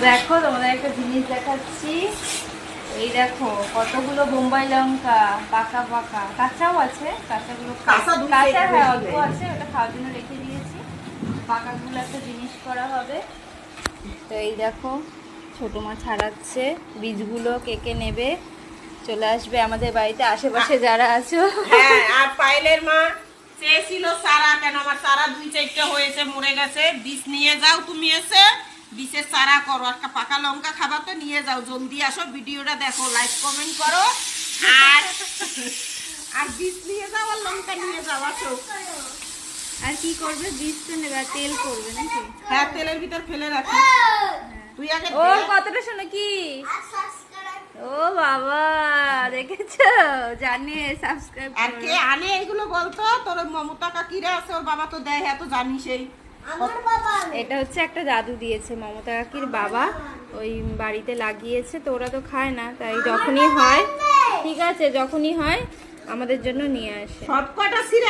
দেখো তোমাদের একটা জিনিস দেখাচ্ছি। এই দেখো কতগুলো বোম্বাই লঙ্কা, পাকা পাকা, কাঁচাও আছে, কাঁচাগুলো কাঁচা হ্যাঁ অল্প আছে, ওটা খাওয়ার জন্য রেখে দিয়েছি। পাকাগুলো একটা জিনিস করা হবে। তো এই দেখো ছোটো মা ছাড়াচ্ছে, বীজগুলো কে কে নেবে চলে আসবে আমাদের বাড়িতে, আশেপাশে যারা আছো। হ্যাঁ, আর পায়েলের মা চেয়েছিল সারা, কেন আমার সারা 2-4টা হয়েছে, মরে গেছে, বীজ নিয়ে যাও তুমি, এসে বীজের সারা করো, একটা পাকা লঙ্কা খাবার তো নিয়ে যাও, জলদি আসো, ভিডিওটা দেখো, লাইক কমেন্ট করো, আর আর বীজ নিয়ে যাও আর লঙ্কা নিয়ে যাও, আসো। আর কি করবে, বীজ তো নেবে, আর তেল করবে নাকি? হ্যাঁ, তেলের ভিতর ফেলে রাখি। তুই আগে ও কতটা শোনো কি, ও বাবা দেখেছো, জানে সাবস্ক্রাইব। আর কে আনে এগুলো বলতো, তোর মমতা কাকিরা আছে, ওর বাবা তো দেয়, হ্যাঁ তো জানিসই। এটা হচ্ছে একটা দাদু দিয়েছে, মমতা কাকির বাবা, ওই বাড়িতে লাগিয়েছে, তো ওরা তো খায় না, তাই যখনই হয়, ঠিক আছে যখনই হয় আমাদের জন্য নিয়ে আসে। সবকটা সিরে